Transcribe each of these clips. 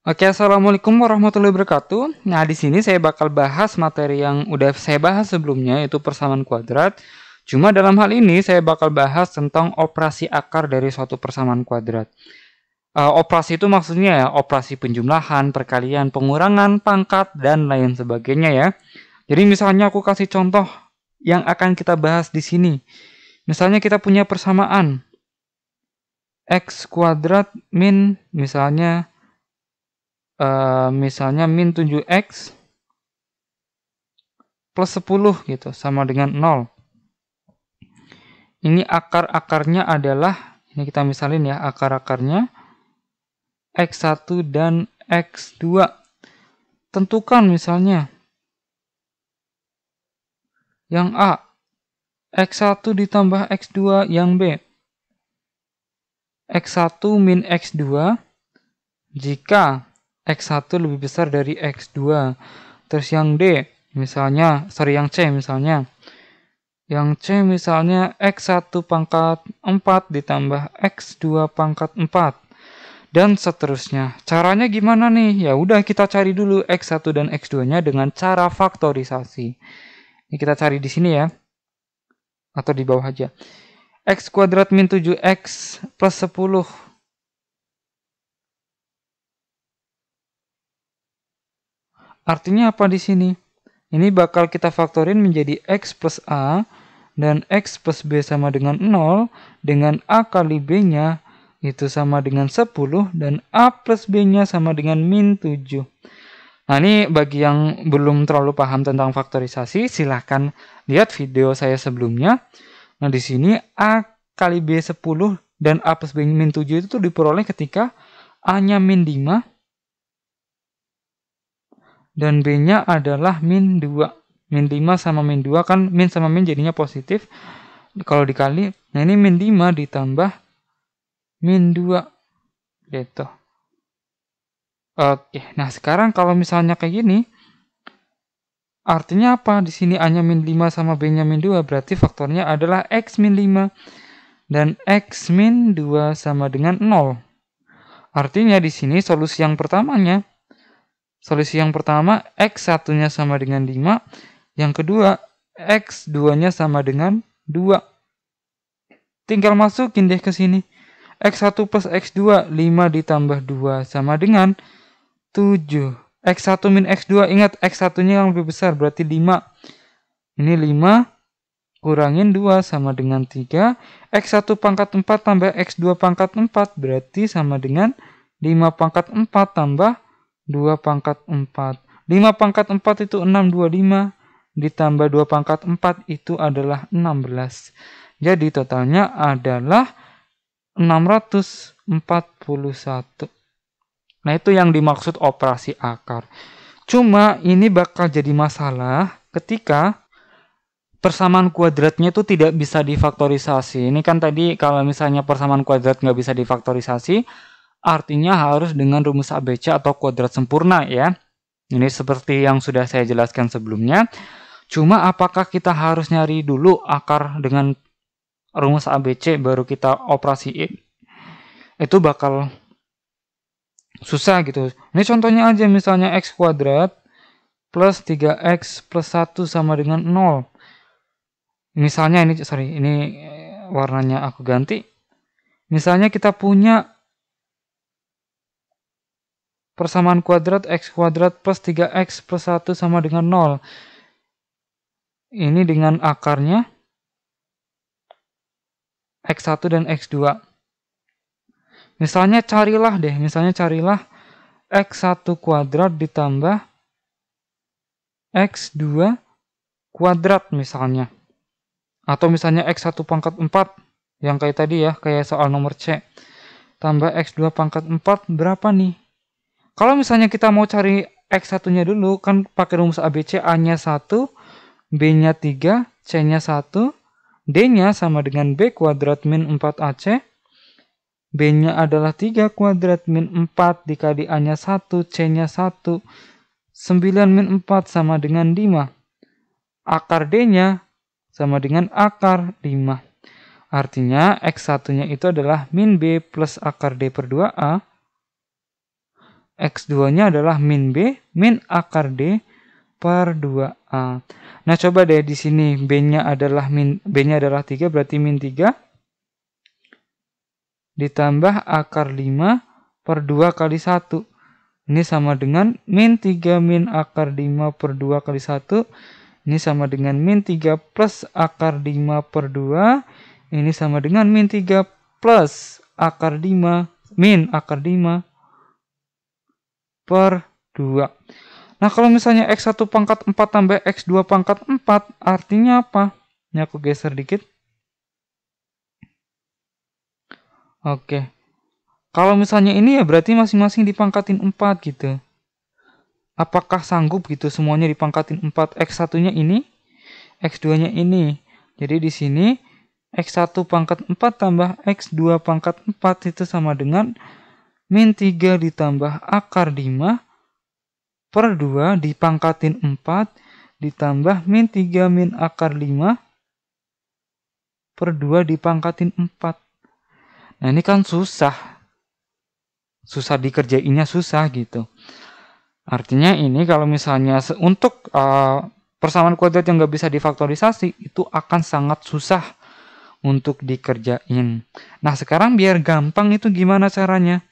Oke, assalamualaikum warahmatullahi wabarakatuh. Nah, di sini saya bakal bahas materi yang udah saya bahas sebelumnya, yaitu persamaan kuadrat. Cuma dalam hal ini saya bakal bahas tentang operasi akar dari suatu persamaan kuadrat. Operasi itu maksudnya ya, operasi penjumlahan, perkalian, pengurangan, pangkat, dan lain sebagainya ya. Jadi misalnya aku kasih contoh yang akan kita bahas di sini. Misalnya kita punya persamaan x kuadrat min misalnya min 7x plus 10 gitu sama dengan 0. Ini akar-akarnya adalah, ini kita misalin ya, akar-akarnya x1 dan x2. Tentukan misalnya yang A, x1 ditambah x2, yang B, x1 min x2 jika x1 lebih besar dari x2. Terus yang D, yang C misalnya. Yang C misalnya x1 pangkat 4 ditambah x2 pangkat 4. Dan seterusnya. Caranya gimana nih? Ya udah kita cari dulu x1 dan x2-nya dengan cara faktorisasi. Ini kita cari di sini ya. Atau di bawah aja. X kuadrat min 7x plus 10. Artinya apa di sini? Ini bakal kita faktorin menjadi x plus a dan x plus b sama dengan 0 dengan a kali b-nya itu sama dengan 10 dan a plus b-nya sama dengan min 7. Nah, ini bagi yang belum terlalu paham tentang faktorisasi, silahkan lihat video saya sebelumnya. Nah, di sini a kali b 10 dan a plus b min 7 itu diperoleh ketika a-nya min 5 dan b-nya adalah min 2. Min 5 sama min 2 kan min sama min jadinya positif. Kalau dikali, nah ini min 5 ditambah min 2 gitu. Oke, nah sekarang kalau misalnya kayak gini, artinya apa? Di sini A-nya min 5 sama B-nya min 2, berarti faktornya adalah X min 5 dan X min 2 sama dengan 0. Artinya di sini solusi yang pertama X1-nya sama dengan 5, yang kedua X2-nya sama dengan 2. Tinggal masukin deh ke sini. X1 plus X2, 5 ditambah 2 sama dengan 7. X1 min X2, ingat X1-nya yang lebih besar, berarti 5. Ini 5 kurangin 2 sama dengan 3. X1 pangkat 4 tambah X2 pangkat 4, berarti sama dengan 5 pangkat 4 tambah 2 pangkat 4. 5 pangkat 4 itu 625, ditambah 2 pangkat 4 itu adalah 16. Jadi totalnya adalah 641. Nah, itu yang dimaksud operasi akar. Cuma ini bakal jadi masalah ketika persamaan kuadratnya itu tidak bisa difaktorisasi. Ini kan tadi kalau misalnya persamaan kuadrat nggak bisa difaktorisasi, artinya harus dengan rumus ABC atau kuadrat sempurna ya. Ini seperti yang sudah saya jelaskan sebelumnya. Cuma apakah kita harus nyari dulu akar dengan rumus ABC baru kita operasiin? Itu bakal susah gitu. Ini contohnya aja misalnya x kuadrat plus 3x plus 1 sama dengan 0. Misalnya ini warnanya aku ganti. Misalnya kita punya persamaan kuadrat x kuadrat plus 3x plus 1 sama dengan 0. Ini dengan akarnya x1 dan x2. Misalnya carilah x1 kuadrat ditambah x2 kuadrat misalnya. Atau misalnya x1 pangkat 4 yang kayak tadi ya, kayak soal nomor C. Tambah x2 pangkat 4 berapa nih? Kalau misalnya kita mau cari x1-nya dulu, kan pakai rumus ABC, A-nya 1, B-nya 3, C-nya 1, D-nya sama dengan B kuadrat min 4AC, B-nya adalah 3 kuadrat min 4 dikali A-nya 1, C-nya 1, 9 min 4 sama dengan 5. Akar D-nya sama dengan akar 5. Artinya X1-nya itu adalah min B plus akar D per 2A. X2-nya adalah min B min akar D per 2A. Nah, coba deh di sini B-nya adalah 3, berarti min 3 ditambah akar 5 per 2 kali 1. Ini sama dengan min 3 min akar 5 per 2 kali 1. Ini sama dengan min 3 plus akar 5 per 2. Ini sama dengan min 3 plus akar 5 min akar 5 per 2. Nah, kalau misalnya X1 pangkat 4 tambah X2 pangkat 4, artinya apa? Ini aku geser dikit. Oke. Kalau misalnya ini ya berarti masing-masing dipangkatin 4 gitu. Apakah sanggup gitu semuanya dipangkatin 4? X1-nya ini, X2-nya ini. Jadi di sini X1 pangkat 4 tambah X2 pangkat 4 itu sama dengan min 3 ditambah akar 5 per 2 dipangkatin 4 ditambah min 3 min akar 5 per 2 dipangkatin 4. Nah, ini kan susah dikerjainnya, susah gitu. Artinya ini kalau misalnya untuk persamaan kuadrat yang nggak bisa difaktorisasi, itu akan sangat susah untuk dikerjain. Nah, sekarang biar gampang itu gimana caranya?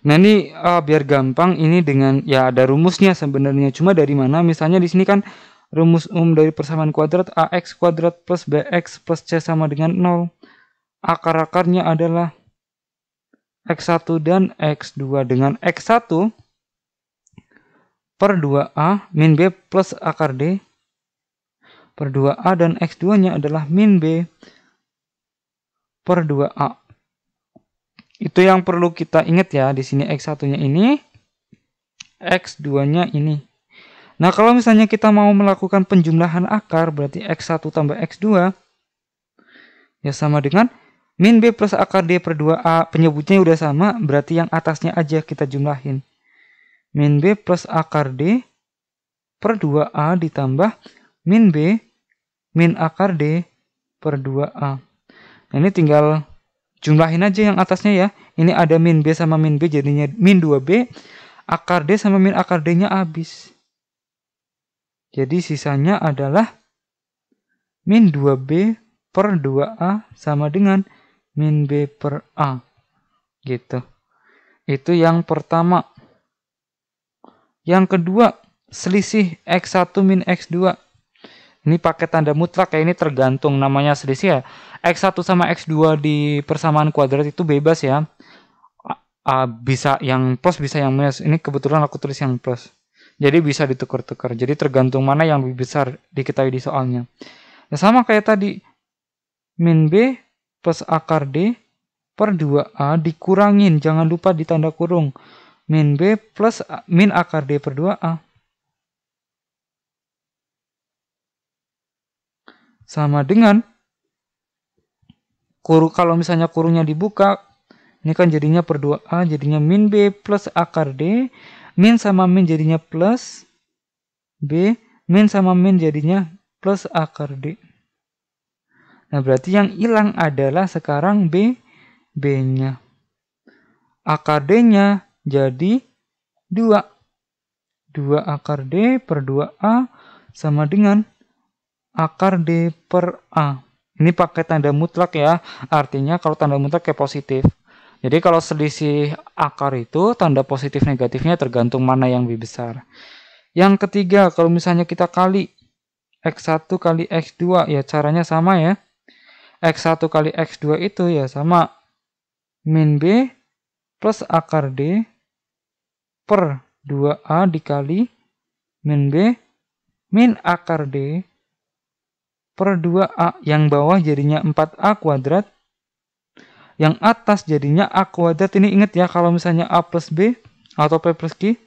Nah, ini biar gampang ini dengan ya ada rumusnya sebenarnya. Cuma dari mana? Misalnya di sini kan rumus umum dari persamaan kuadrat AX kuadrat plus BX plus C sama dengan 0. Akar-akarnya adalah X1 dan X2 dengan X1 per 2A min B plus akar D per 2A dan X2-nya adalah min B per 2A. Itu yang perlu kita ingat ya, di sini X1-nya ini, X2-nya ini. Nah, kalau misalnya kita mau melakukan penjumlahan akar, berarti X1 tambah X2, ya sama dengan min B plus akar D per 2A. Penyebutnya udah sama, berarti yang atasnya aja kita jumlahin. Min B plus akar D per 2A ditambah min B min akar D per 2A. Nah, ini tinggal jumlahin aja yang atasnya ya. Ini ada min B sama min B jadinya min 2B. Akar D sama min akar D-nya habis. Jadi sisanya adalah min 2B per 2A sama dengan min B per A. Gitu. Itu yang pertama. Yang kedua, selisih X1 min X2. Ini pakai tanda mutlak ya, ini tergantung namanya selisih ya. X1 sama X2 di persamaan kuadrat itu bebas ya. Bisa yang plus, bisa yang minus. Ini kebetulan aku tulis yang plus. Jadi bisa ditukar-tukar. Jadi tergantung mana yang lebih besar diketahui di soalnya. Ya sama kayak tadi. Min B plus akar D per 2A dikurangin. Jangan lupa ditanda kurung. Min B plus min akar D per 2A. Sama dengan kalau misalnya kurungnya dibuka, ini kan jadinya per 2A, jadinya min B plus akar D, min sama min jadinya plus B, min sama min jadinya plus akar D. Nah, berarti yang hilang adalah sekarang B-nya. Akar D-nya jadi 2. 2 akar D per 2A sama dengan akar D per A. Ini pakai tanda mutlak ya. Artinya kalau tanda mutlak kayak positif. Jadi kalau selisih akar itu tanda positif negatifnya tergantung mana yang lebih besar. Yang ketiga, kalau misalnya kita kali X1 kali X2 ya caranya sama ya. X1 kali X2 itu ya sama min B plus akar D per 2A dikali min B min akar D per 2A. Yang bawah jadinya 4A kuadrat. Yang atas jadinya A kuadrat. Ini ingat ya, kalau misalnya A plus B atau P plus Q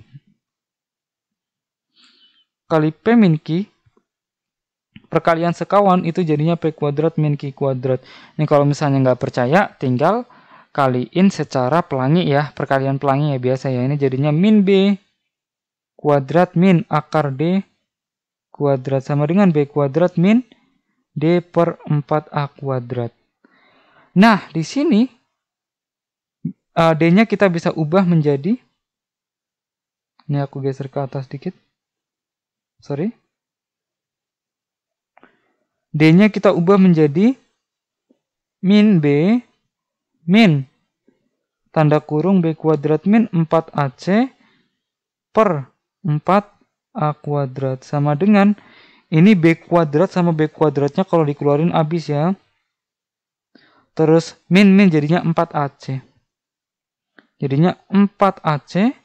kali P min Q, perkalian sekawan itu jadinya P kuadrat min Q kuadrat. Ini kalau misalnya nggak percaya, tinggal kaliin secara pelangi ya. Perkalian pelangi ya biasa ya. Ini jadinya min B kuadrat min akar D kuadrat sama dengan B kuadrat min D per 4A kuadrat. Nah, di sini D-nya kita bisa ubah menjadi Ini aku geser ke atas dikit. Sorry. D-nya kita ubah menjadi min B min tanda kurung B kuadrat min 4AC per 4A kuadrat. Sama dengan ini B kuadrat sama B kuadratnya kalau dikeluarin habis ya. Terus min jadinya 4AC. Jadinya 4AC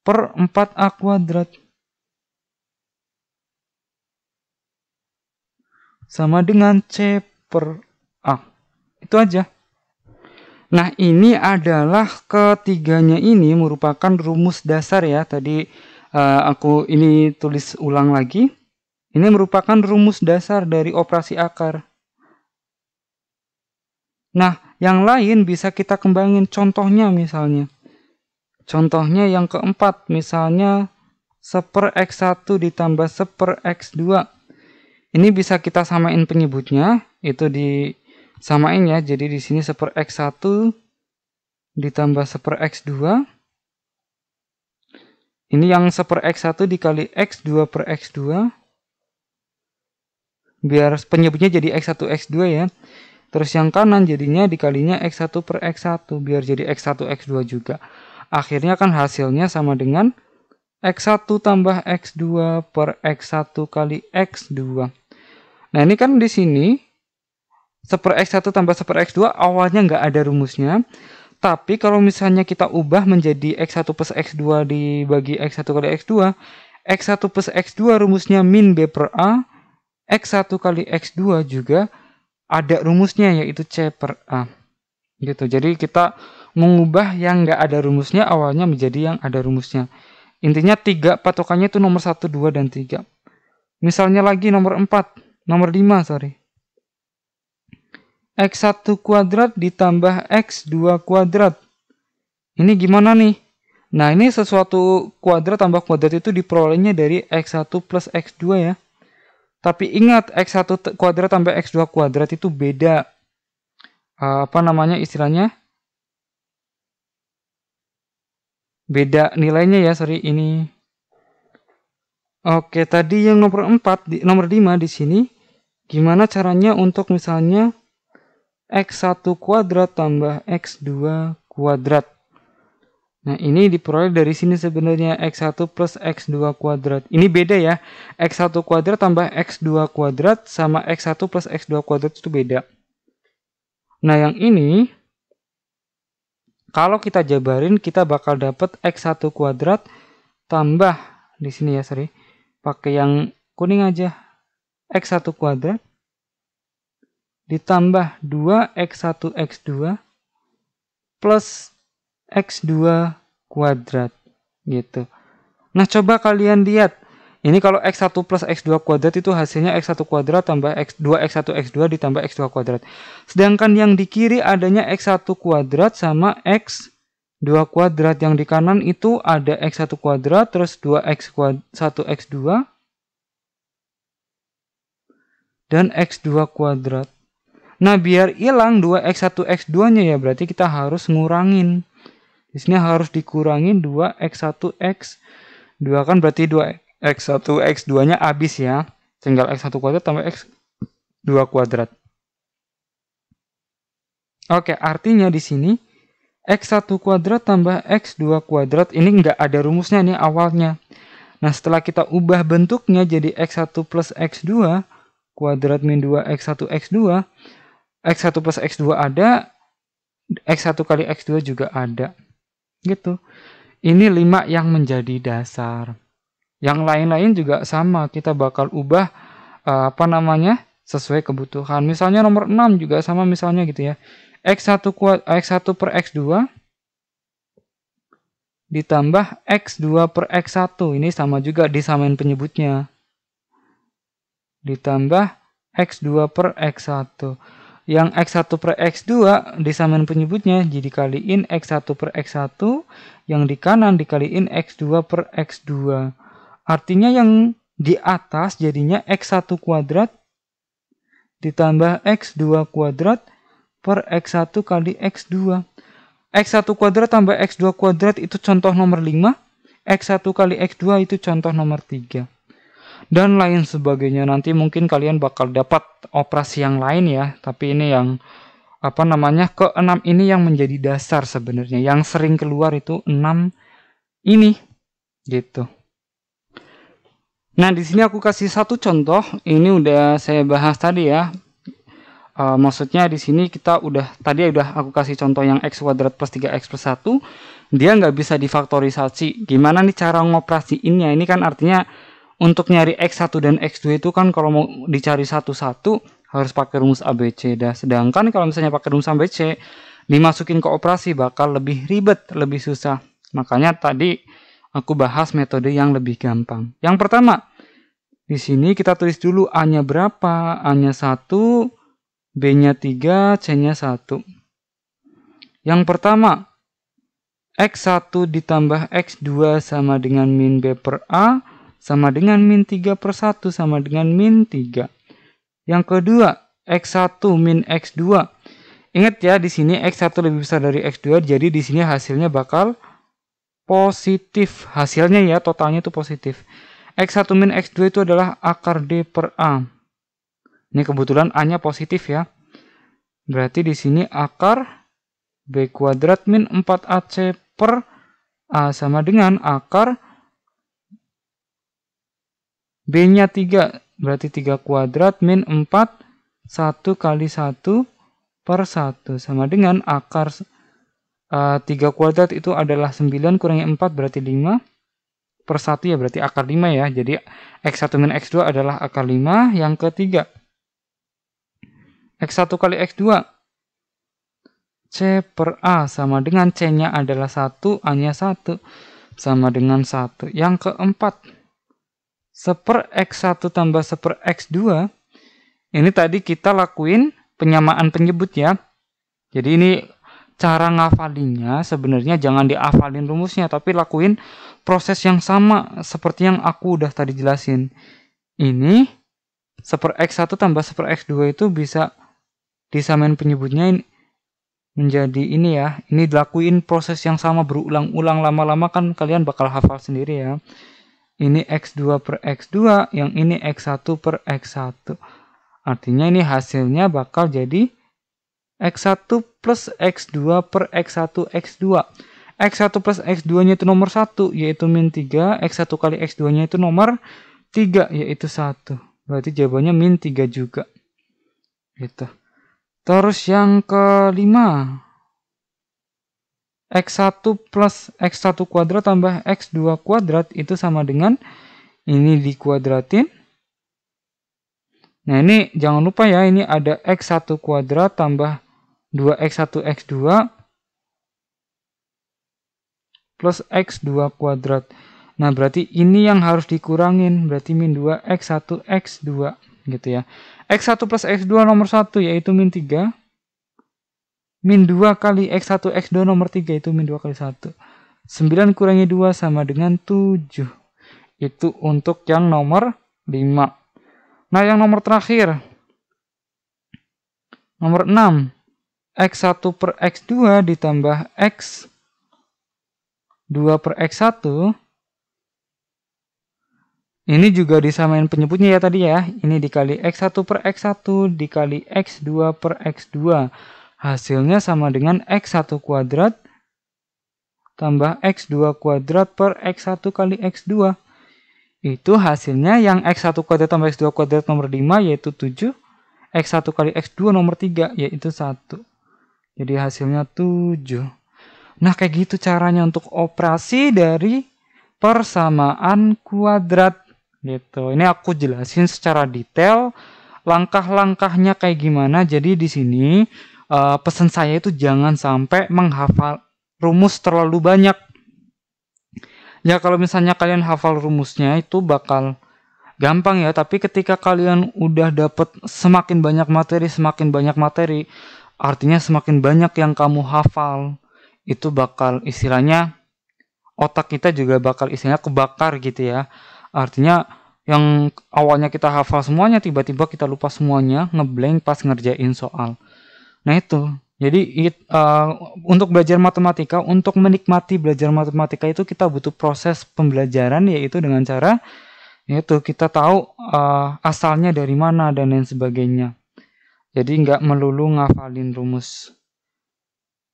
per 4A kuadrat. Sama dengan C per A. Itu aja. Nah, ini adalah ketiganya ini merupakan rumus dasar ya. Tadi aku ini tulis ulang lagi. Ini merupakan rumus dasar dari operasi akar. Nah, yang lain bisa kita kembangin. Contohnya misalnya. Contohnya yang keempat. Misalnya 1/x1 ditambah 1/x2. Ini bisa kita samain penyebutnya, itu disamain ya. Jadi di sini 1/x1 ditambah 1/x2. Ini yang 1/x1 dikali x2/x2. Biar penyebutnya jadi x1 x2 ya. Terus yang kanan jadinya dikalinya x1/x1 biar jadi x1 x2 juga. Akhirnya kan hasilnya sama dengan x1 tambah x2 per x1 kali x2. Nah, ini kan di sini 1/x1 tambah 1/x2 awalnya nggak ada rumusnya. Tapi kalau misalnya kita ubah menjadi x1 plus x2 dibagi x1 kali x2, x1 plus x2 rumusnya min B per A, x1 kali x2 juga ada rumusnya yaitu C per A. Gitu. Jadi kita mengubah yang nggak ada rumusnya awalnya menjadi yang ada rumusnya. Intinya 3 patokannya itu nomor 1, 2, dan 3. Misalnya lagi nomor 5, sorry. X1 kuadrat ditambah X2 kuadrat. Ini gimana nih? Nah, ini sesuatu kuadrat tambah kuadrat itu diperolehnya dari X1 plus X2 ya. Tapi ingat, X1 kuadrat tambah X2 kuadrat itu beda. Apa namanya istilahnya? Beda nilainya ya, sorry. Ini. Oke, tadi yang nomor 5 di sini. Gimana caranya untuk misalnya X1 kuadrat tambah X2 kuadrat. Nah, ini diperoleh dari sini sebenarnya X1 plus X2 kuadrat. Ini beda ya. X1 kuadrat tambah X2 kuadrat sama X1 plus X2 kuadrat itu beda. Nah, yang ini kalau kita jabarin kita bakal dapat X1 kuadrat tambah di sini ya, sorry. Pakai yang kuning aja. X1 kuadrat ditambah 2x1 x2 plus x2 kuadrat gitu. Nah, coba kalian lihat. Ini kalau x1 plus x2 kuadrat itu hasilnya x1 kuadrat tambah x2 x1 x2 ditambah x2 kuadrat. Sedangkan yang di kiri adanya x1 kuadrat sama x2 kuadrat. Yang di kanan itu ada x1 kuadrat terus 2x1 x2 dan x2 kuadrat. Nah, biar hilang 2x1 x2-nya ya berarti kita harus ngurangin. Di sini harus dikurangin 2x1 x2 kan berarti 2x1 x2-nya habis ya. Tinggal x1 kuadrat tambah x2 kuadrat. Oke, artinya di sini x1 kuadrat tambah x2 kuadrat ini nggak ada rumusnya nih awalnya. Nah, setelah kita ubah bentuknya jadi x1 plus x2 kuadrat min 2x1 x2, x1 plus x2 ada, x1 kali x2 juga ada. Gitu. Ini 5 yang menjadi dasar. Yang lain-lain juga sama, kita bakal ubah sesuai kebutuhan. Misalnya nomor 6 juga sama misalnya gitu ya. x1 per x2 ditambah x2 per x1. Ini sama juga disamain penyebutnya. Ditambah x2 per x1. Yang x1 per x2 disamain penyebutnya jadi kaliin x1 per x1, yang di kanan dikaliin x2 per x2. Artinya yang di atas jadinya x1 kuadrat ditambah x2 kuadrat per x1 kali x2. x1 kuadrat tambah x2 kuadrat itu contoh nomor 5. X1 kali X2 itu contoh nomor 3. Dan lain sebagainya. Nanti mungkin kalian bakal dapat operasi yang lain ya. Tapi ini yang ke-6 ini yang menjadi dasar sebenarnya. Yang sering keluar itu 6 ini gitu. Nah, di sini aku kasih satu contoh. Ini udah saya bahas tadi ya. Maksudnya di sini kita udah aku kasih contoh yang x kuadrat plus 3x plus 1. Dia nggak bisa difaktorisasi. Gimana nih cara ngoperasiinnya? Ini kan artinya untuk nyari x1 dan x2 itu kan kalau mau dicari satu-satu harus pakai rumus ABC. Sedangkan kalau misalnya pakai rumus ABC, dimasukin ke operasi bakal lebih ribet, lebih susah. Makanya tadi aku bahas metode yang lebih gampang. Yang pertama, di sini kita tulis dulu A-nya berapa? A-nya 1, B-nya 3, C-nya 1. Yang pertama, X1 ditambah X2 sama dengan min B per A, sama dengan min 3 per 1, sama dengan min 3. Yang kedua, X1 min X2. Ingat ya, di sini X1 lebih besar dari X2, jadi di sini hasilnya bakal positif. Hasilnya ya, totalnya itu positif. X1 min X2 itu adalah akar D per A. Ini kebetulan A-nya positif ya. Berarti di sini akar B kuadrat min 4AC per A sama dengan akar B-nya 3. Berarti 3 kuadrat min 4, 1 kali 1 per 1. Sama dengan akar 3 kuadrat itu adalah 9 kurangi 4 berarti 5. Per 1 ya berarti akar 5 ya. Jadi X1 min X2 adalah akar 5. Yang ketiga, X1 kali X2. C per A sama dengan C-nya adalah 1, A-nya 1. Sama dengan 1. Yang keempat, seper X1 tambah seper X2. Ini tadi kita lakuin penyamaan penyebut ya. Jadi ini cara ngafalinnya sebenarnya jangan dihafalin rumusnya, tapi lakuin proses yang sama seperti yang aku udah tadi jelasin. Ini seper X1 tambah seper X2 itu bisa disamain penyebutnya menjadi ini ya. Ini dilakuin proses yang sama berulang-ulang, lama-lama kan kalian bakal hafal sendiri ya. Ini X2 per X2, yang ini X1 per X1. Artinya ini hasilnya bakal jadi X1 plus X2 per X1 X2. X1 plus X2 nya itu nomor 1 yaitu min 3. X1 kali X2 nya itu nomor 3 yaitu 1. Berarti jawabannya min 3 juga. Gitu. Terus yang kelima, X1 plus X1 kuadrat tambah X2 kuadrat itu sama dengan ini dikuadratin. Nah ini jangan lupa ya, ini ada X1 kuadrat tambah 2X1 X2 plus X2 kuadrat. Nah berarti ini yang harus dikurangin, berarti min 2X1 X2 gitu ya. X1 plus X2 nomor 1 yaitu min 3. Min 2 kali X1 X2 nomor 3 itu min 2 kali 1. 9 kurangi 2 sama dengan 7. Itu untuk yang nomor 5. Nah yang nomor terakhir. Nomor 6. X1 per X2 ditambah X2 per X1. Ini juga disamain penyebutnya ya tadi ya. Ini dikali X1 per X1 dikali X2 per X2. Hasilnya sama dengan X1 kuadrat tambah X2 kuadrat per X1 kali X2. Itu hasilnya yang X1 kuadrat tambah X2 kuadrat nomor 5 yaitu 7. X1 kali X2 nomor 3 yaitu 1. Jadi hasilnya 7. Nah kayak gitu caranya untuk operasi dari persamaan kuadrat. Gitu. Ini aku jelasin secara detail langkah-langkahnya kayak gimana. Jadi di sini pesan saya itu jangan sampai menghafal rumus terlalu banyak. Ya kalau misalnya kalian hafal rumusnya itu bakal gampang ya. Tapi ketika kalian udah dapet semakin banyak materi, artinya semakin banyak yang kamu hafal, itu bakal istilahnya otak kita juga bakal istilahnya kebakar gitu ya. Artinya yang awalnya kita hafal semuanya tiba-tiba kita lupa semuanya, ngeblank pas ngerjain soal. Nah itu. Jadi untuk belajar matematika, untuk menikmati belajar matematika itu kita butuh proses pembelajaran, yaitu dengan cara yaitu kita tahu asalnya dari mana dan lain sebagainya. Jadi nggak melulu ngafalin rumus.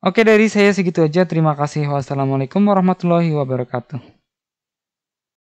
Oke, dari saya segitu aja. Terima kasih. Wassalamualaikum warahmatullahi wabarakatuh.